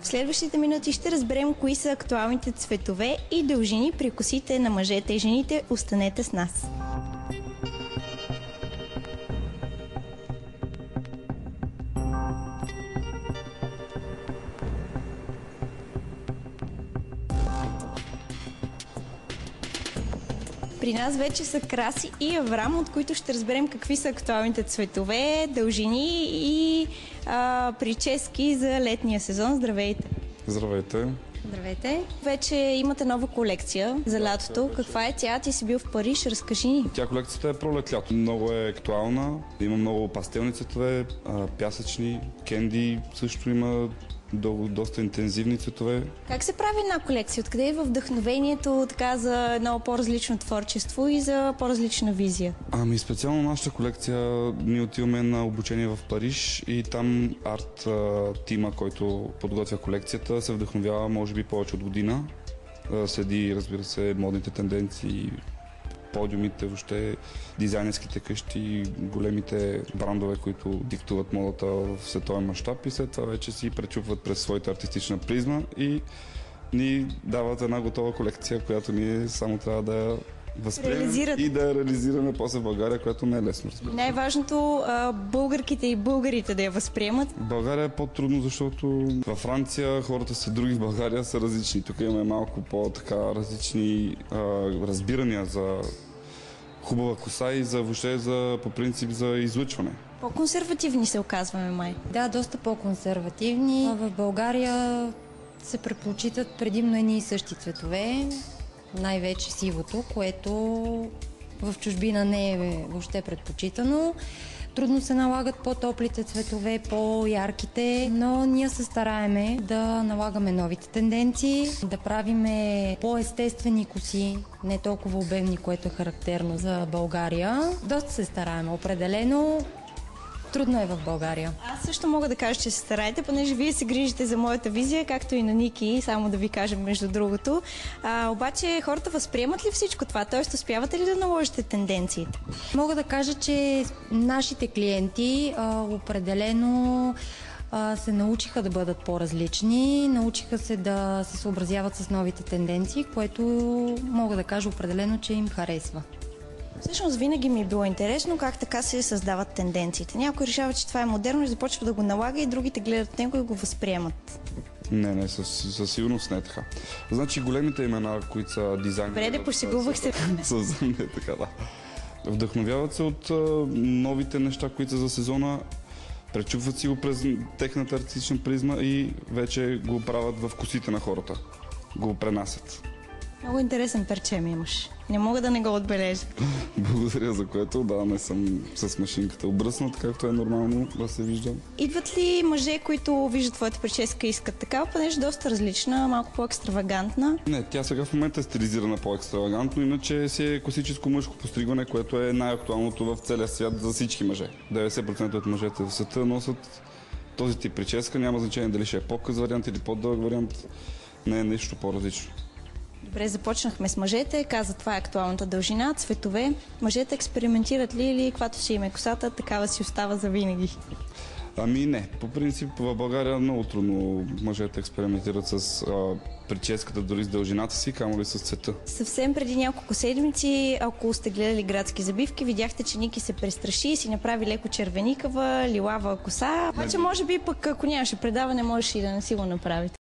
В следващите минути ще разберем кои са актуалните цветове и дължини при косите на мъжете и жените. Останете с нас! При нас вече са Краси и Аврам, от които ще разберем какви са актуалните цветове, дължини и прически за летния сезон. Здравейте! Здравейте! Здравейте! Вече имате нова колекция за лятото. Каква е тя? Ти си бил в Париж, разкажи ни. Тя колекцията е пролет-лято. Много е актуална. Има много пастелни цветове, пясъчни, кенди също има. Доста интензивни цветове. Как се прави една колекция? Откъде е вдъхновението така за едно по-различно творчество и за по-различна визия? Специално нашата колекция ние отиваме на обучение в Париж и там арт тима, който подготвя колекцията, се вдъхновява може би повече от година. Следи, разбира се, модните тенденции, подиумите, въобще дизайнерските къщи, големите брандове, които диктуват модата в световен мащаб и след това вече си пречупват през своята артистична призма и ни дават една готова колекция, която ние само трябва да я възприемем и да я реализираме после в България, което не е лесно. Най-важното българките и българите да я възприемат. В България е по-трудно, защото във Франция хората са други, в България са различни. Тук имаме малко по-така различни разбирания за хубава коса и въобще по принцип за излъчване. По-консервативни се оказваме, май. Да, доста по-консервативни. В България се предпочитат предимно едни и същи цветове, най-вече сивото, което в чужбина не е въобще предпочитано. Трудно се налагат по-топлите цветове, по-ярките, но ние се стараеме да налагаме новите тенденции, да правиме по-естествени коси, не толкова обемни, което е характерно за България. Доста се стараеме, определено. Трудно е в България. Аз също мога да кажа, че се стараете, понеже вие се грижите за моята визия, както и на Ники, само да ви кажем между другото. Обаче хората възприемат ли всичко това? Тоест, успявате ли да наложите тенденциите? Мога да кажа, че нашите клиенти определено се научиха да бъдат по-различни, научиха се да се съобразяват с новите тенденции, което мога да кажа определено, че им харесва. Всъщност винаги ми е било интересно как така се създават тенденциите. Някой решава, че това е модерно и започва да го налага и другите гледат него и го възприемат. Не, със сигурност не е така. Значи големите имена, които са дизайнери... Добре, да пошегувах се. Съвсем не е така, да. Вдъхновяват се от новите неща, които са за сезона, пречупват си го през техната артистична призма и вече го правят в косите на хората. Го пренасят. Много интересен перчем имаш. Не мога да не го отбележа. Благодаря за което. Да, не съм с машинката обръснат, както е нормално да се вижда. Идват ли мъже, които виждат твоята прическа и искат такава, понеже доста различна, малко по-екстравагантна? Не, тя сега в момента е стилизирана по-екстравагантно, иначе си е класическо мъжко постригване, което е най-актуалното в целия свят за всички мъже. 90% от мъжете в света носят този тип прическа, няма значение дали ще е по-къс вариант или по-дълъг вариант, не е нещо по-различно. Добре, започнахме с мъжете. Каза, това е актуалната дължина, цветове. Мъжете експериментират ли или каквато си им е косата, такава си остава за винаги? Не. По принцип в България много трудно мъжете експериментират с прическата, дори с дължината си, камо ли с цвета. Съвсем преди няколко седмици, ако сте гледали Градски забивки, видяхте, че Ники се престраши и си направи леко червеникава, лилава коса. Обаче може би пък ако нямаше предаване, можеше и да не си го направите.